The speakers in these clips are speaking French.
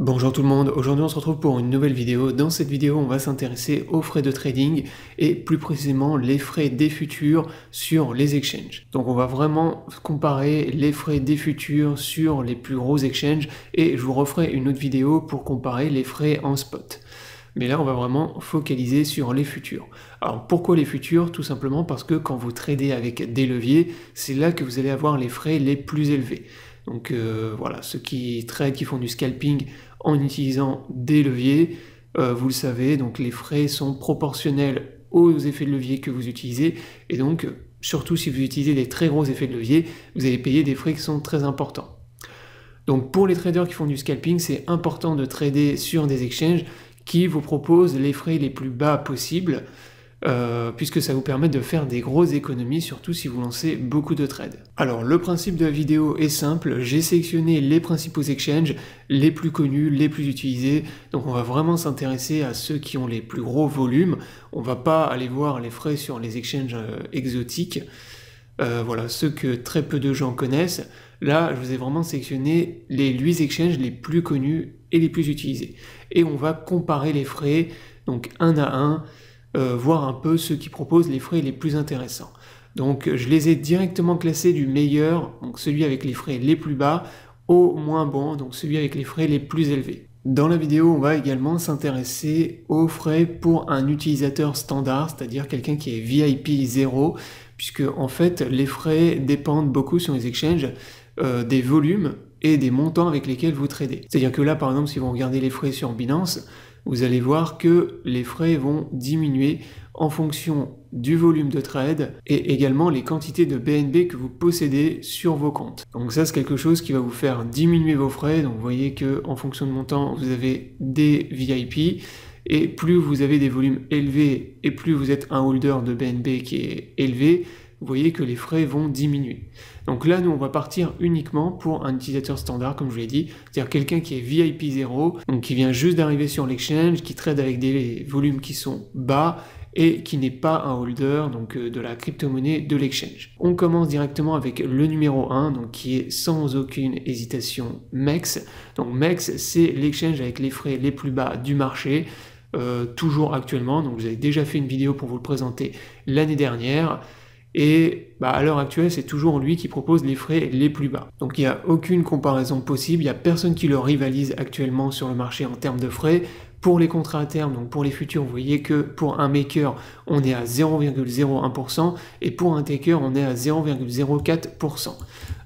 Bonjour tout le monde, aujourd'hui on se retrouve pour une nouvelle vidéo. Dans cette vidéo on va s'intéresser aux frais de trading et plus précisément les frais des futurs sur les exchanges. Donc on va vraiment comparer les frais des futurs sur les plus gros exchanges et je vous referai une autre vidéo pour comparer les frais en spot. Mais là on va vraiment focaliser sur les futurs. Alors pourquoi les futurs? Tout simplement parce que quand vous tradez avec des leviers, c'est là que vous allez avoir les frais les plus élevés. Donc voilà, ceux qui tradent, qui font du scalping en utilisant des leviers, vous le savez, donc les frais sont proportionnels aux effets de levier que vous utilisez, et donc surtout si vous utilisez des très gros effets de levier, vous allez payer des frais qui sont très importants. Donc pour les traders qui font du scalping, c'est important de trader sur des exchanges qui vous proposent les frais les plus bas possibles, puisque ça vous permet de faire des grosses économies, surtout si vous lancez beaucoup de trades. Alors le principe de la vidéo est simple, j'ai sélectionné les principaux exchanges, les plus connus, les plus utilisés, donc on va vraiment s'intéresser à ceux qui ont les plus gros volumes, on va pas aller voir les frais sur les exchanges exotiques, voilà, ceux que très peu de gens connaissent. Là, je vous ai vraiment sélectionné les 8 exchanges les plus connus et les plus utilisés. Et on va comparer les frais, donc un à un, voir un peu ceux qui proposent les frais les plus intéressants. Donc je les ai directement classés du meilleur, donc celui avec les frais les plus bas, au moins bon, donc celui avec les frais les plus élevés. Dans la vidéo, on va également s'intéresser aux frais pour un utilisateur standard, c'est-à-dire quelqu'un qui est VIP 0, puisque en fait les frais dépendent beaucoup sur les exchanges des volumes et des montants avec lesquels vous tradez. C'est-à-dire que là, par exemple, si vous regardez les frais sur Binance, vous allez voir que les frais vont diminuer en fonction du volume de trade et également les quantités de BNB que vous possédez sur vos comptes. Donc ça, c'est quelque chose qui va vous faire diminuer vos frais. Donc vous voyez que en fonction de montant, vous avez des VIP et plus vous avez des volumes élevés et plus vous êtes un holder de BNB qui est élevé, vous voyez que les frais vont diminuer. Donc là, nous, on va partir uniquement pour un utilisateur standard, comme je vous l'ai dit, c'est-à-dire quelqu'un qui est VIP 0, donc qui vient juste d'arriver sur l'exchange, qui trade avec des volumes qui sont bas et qui n'est pas un holder donc de la crypto-monnaie de l'exchange. On commence directement avec le numéro 1, donc qui est sans aucune hésitation MEX. Donc MEX, c'est l'exchange avec les frais les plus bas du marché, toujours actuellement. Donc vous avez déjà fait une vidéo pour vous le présenter l'année dernière. Et à l'heure actuelle, c'est toujours lui qui propose les frais les plus bas. Donc il n'y a aucune comparaison possible, il n'y a personne qui le rivalise actuellement sur le marché en termes de frais. Pour les contrats à terme, donc pour les futurs, vous voyez que pour un maker, on est à 0,01% et pour un taker, on est à 0,04%.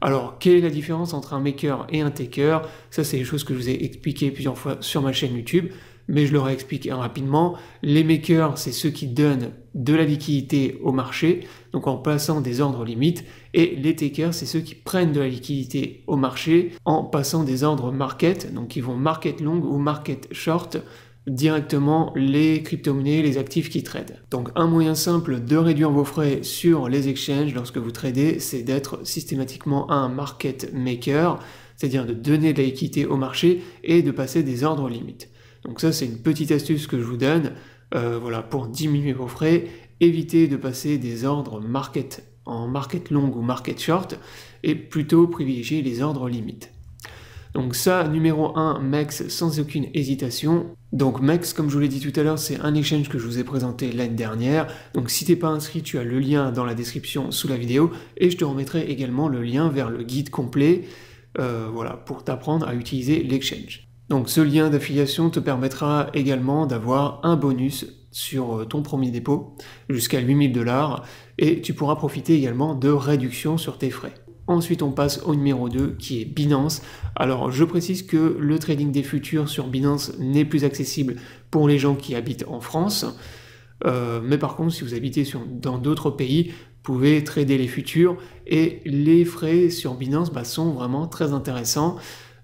Alors, quelle est la différence entre un maker et un taker? Ça, c'est des choses que je vous ai expliquées plusieurs fois sur ma chaîne YouTube, mais je leur ai expliqué rapidement. Les makers, c'est ceux qui donnent de la liquidité au marché, donc en passant des ordres limites, et les takers, c'est ceux qui prennent de la liquidité au marché en passant des ordres market, donc ils vont market long ou market short, directement les crypto-monnaies, les actifs qui tradent. Donc un moyen simple de réduire vos frais sur les exchanges lorsque vous tradez, c'est d'être systématiquement un market maker, c'est-à-dire de donner de la liquidité au marché et de passer des ordres limites. Donc ça, c'est une petite astuce que je vous donne, voilà, pour diminuer vos frais, éviter de passer des ordres en market long ou market short, et plutôt privilégier les ordres limites. Donc ça, numéro 1, MEX, sans aucune hésitation. Donc MEX, comme je vous l'ai dit tout à l'heure, c'est un exchange que je vous ai présenté l'année dernière. Donc si tu n'es pas inscrit, tu as le lien dans la description sous la vidéo, et je te remettrai également le lien vers le guide complet, voilà, pour t'apprendre à utiliser l'exchange. Donc ce lien d'affiliation te permettra également d'avoir un bonus sur ton premier dépôt jusqu'à 8 000 $, et tu pourras profiter également de réductions sur tes frais. Ensuite, on passe au numéro 2 qui est Binance. Alors, je précise que le trading des futurs sur Binance n'est plus accessible pour les gens qui habitent en France. Mais par contre, si vous habitez dans d'autres pays, vous pouvez trader les futurs et les frais sur Binance sont vraiment très intéressants.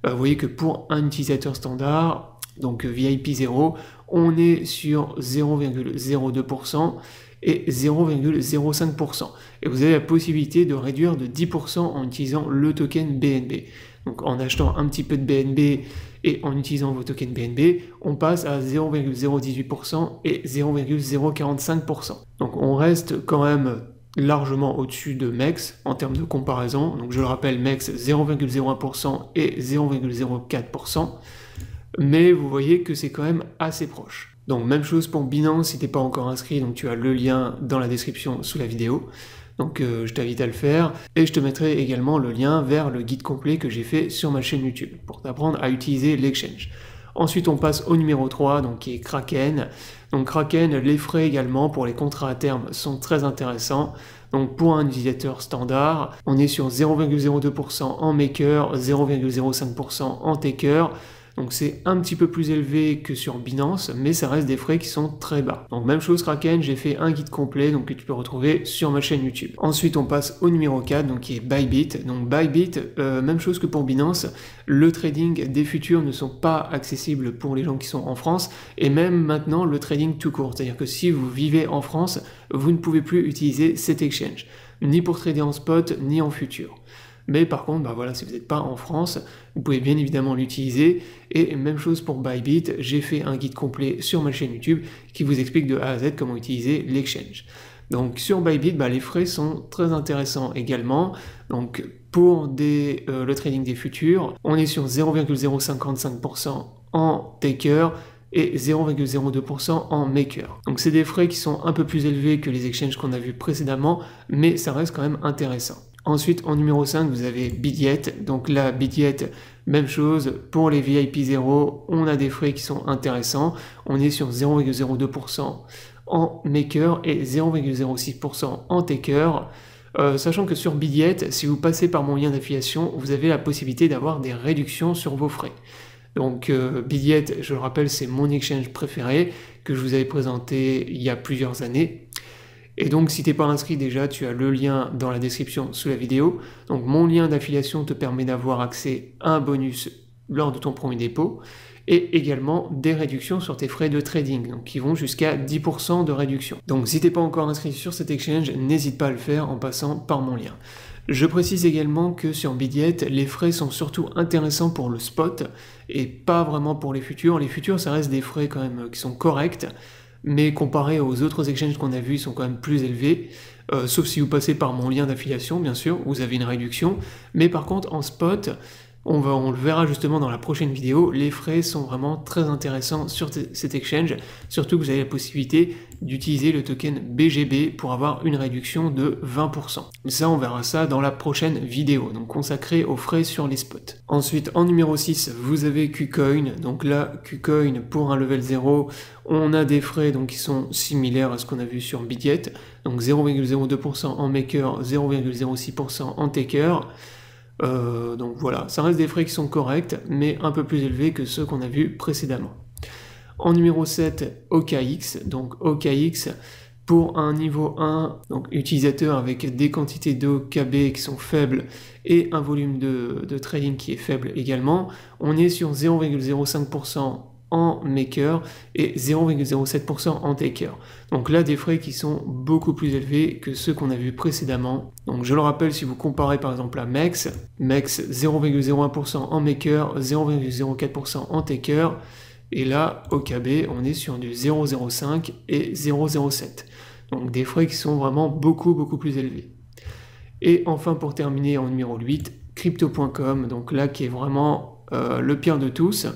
Vous voyez que pour un utilisateur standard, donc VIP 0, on est sur 0,02% et 0,05%. Et vous avez la possibilité de réduire de 10% en utilisant le token BNB. Donc en achetant un petit peu de BNB et en utilisant vos tokens BNB, on passe à 0,018% et 0,045%. Donc on reste quand même largement au-dessus de MEX en termes de comparaison. Donc je le rappelle, MEX 0,01% et 0,04%. mais vous voyez que c'est quand même assez proche. Donc même chose pour Binance, si t'es pas encore inscrit, donc tu as le lien dans la description sous la vidéo. Donc je t'invite à le faire, et je te mettrai également le lien vers le guide complet que j'ai fait sur ma chaîne YouTube, pour t'apprendre à utiliser l'exchange. Ensuite on passe au numéro 3, donc qui est Kraken. Donc Kraken, les frais également pour les contrats à terme sont très intéressants. Donc pour un utilisateur standard, on est sur 0,02% en maker, 0,05% en taker. Donc c'est un petit peu plus élevé que sur Binance, mais ça reste des frais qui sont très bas. Donc même chose Kraken, j'ai fait un guide complet donc que tu peux retrouver sur ma chaîne YouTube. Ensuite on passe au numéro 4, donc qui est Bybit. Donc Bybit, même chose que pour Binance, le trading des futurs ne sont pas accessibles pour les gens qui sont en France, et même maintenant le trading tout court. C'est-à-dire que si vous vivez en France, vous ne pouvez plus utiliser cet exchange, ni pour trader en spot, ni en futur. Mais par contre, bah voilà, si vous n'êtes pas en France, vous pouvez bien évidemment l'utiliser. Et même chose pour Bybit, j'ai fait un guide complet sur ma chaîne YouTube qui vous explique de A à Z comment utiliser l'exchange. Donc sur Bybit, bah, les frais sont très intéressants également. Donc pour le trading des futurs, on est sur 0,055% en taker et 0,02% en maker. Donc c'est des frais qui sont un peu plus élevés que les exchanges qu'on a vus précédemment, mais ça reste quand même intéressant. Ensuite, en numéro 5, vous avez Bidyet. Donc là, Bidyet, même chose. Pour les VIP 0, on a des frais qui sont intéressants. On est sur 0,02% en maker et 0,06% en taker. Sachant que sur Bidyet, si vous passez par mon lien d'affiliation, vous avez la possibilité d'avoir des réductions sur vos frais. Donc Bidyet, je le rappelle, c'est mon exchange préféré que je vous avais présenté il y a plusieurs années. Et donc si t'es pas inscrit déjà, tu as le lien dans la description sous la vidéo. Donc mon lien d'affiliation te permet d'avoir accès à un bonus lors de ton premier dépôt et également des réductions sur tes frais de trading, donc qui vont jusqu'à 10% de réduction. Donc si t'es pas encore inscrit sur cet exchange, n'hésite pas à le faire en passant par mon lien. Je précise également que sur Bidyet, les frais sont surtout intéressants pour le spot et pas vraiment pour les futurs. Les futurs, ça reste des frais quand même qui sont corrects, mais comparé aux autres exchanges qu'on a vus, ils sont quand même plus élevés, sauf si vous passez par mon lien d'affiliation, bien sûr, vous avez une réduction, mais par contre en spot, on le verra justement dans la prochaine vidéo, les frais sont vraiment très intéressants sur cet exchange, surtout que vous avez la possibilité d'utiliser le token BGB pour avoir une réduction de 20%. Ça, on verra ça dans la prochaine vidéo, donc consacrée aux frais sur les spots. Ensuite, en numéro 6, vous avez KuCoin. Donc là, KuCoin, pour un level 0, on a des frais donc, qui sont similaires à ce qu'on a vu sur Bidyet, donc 0,02% en maker, 0,06% en taker. Donc voilà, ça reste des frais qui sont corrects, mais un peu plus élevés que ceux qu'on a vus précédemment. En numéro 7, OKX. Donc OKX, pour un niveau 1, donc utilisateur avec des quantités d'OKB qui sont faibles et un volume de trading qui est faible également, on est sur 0,05% en maker et 0,07% en taker. Donc là, des frais qui sont beaucoup plus élevés que ceux qu'on a vus précédemment. Donc je le rappelle, si vous comparez par exemple à MEX 0,01% en maker, 0,04% en taker, et là, OKB, on est sur du 0,05 et 0,07. Donc des frais qui sont vraiment beaucoup plus élevés. Et enfin, pour terminer, en numéro 8, Crypto.com, donc là qui est vraiment le pire de tous.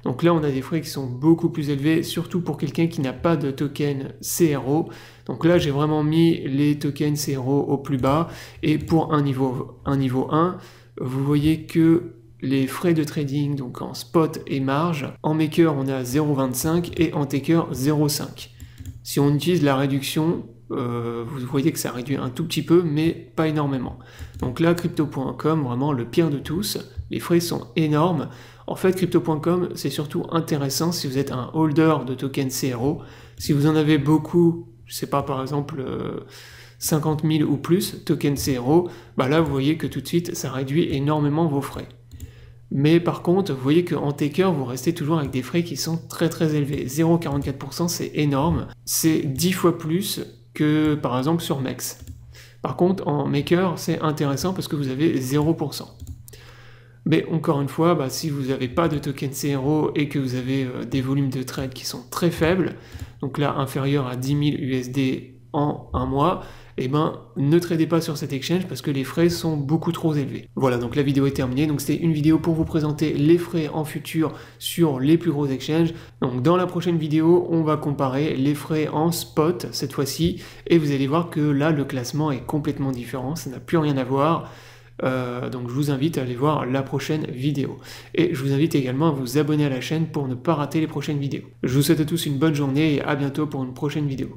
Donc là, on a des frais qui sont beaucoup plus élevés, surtout pour quelqu'un qui n'a pas de token CRO. Donc là, j'ai vraiment mis les tokens CRO au plus bas. Et pour un niveau 1, vous voyez que les frais de trading, donc en spot et marge, en maker, on est à 0,25 et en taker, 0,5. Si on utilise la réduction, vous voyez que ça réduit un tout petit peu, mais pas énormément. Donc là, Crypto.com, vraiment le pire de tous. Les frais sont énormes. En fait, Crypto.com, c'est surtout intéressant si vous êtes un holder de tokens CRO. Si vous en avez beaucoup, je sais pas, par exemple 50 000 ou plus tokens CRO, bah là, vous voyez que tout de suite, ça réduit énormément vos frais. Mais par contre, vous voyez qu'en taker, vous restez toujours avec des frais qui sont très élevés. 0,44%, c'est énorme. C'est 10 fois plus que, par exemple, sur MEX. Par contre, en maker, c'est intéressant parce que vous avez 0%. Mais encore une fois, bah, si vous n'avez pas de token CRO et que vous avez des volumes de trade qui sont très faibles, donc là inférieurs à 10 000 USD en un mois, eh ben ne tradez pas sur cet exchange parce que les frais sont beaucoup trop élevés. Voilà, donc la vidéo est terminée. Donc c'était une vidéo pour vous présenter les frais en futur sur les plus gros exchanges. Donc dans la prochaine vidéo, on va comparer les frais en spot cette fois-ci et vous allez voir que là le classement est complètement différent, ça n'a plus rien à voir. Donc je vous invite à aller voir la prochaine vidéo. Et je vous invite également à vous abonner à la chaîne pour ne pas rater les prochaines vidéos. Je vous souhaite à tous une bonne journée et à bientôt pour une prochaine vidéo.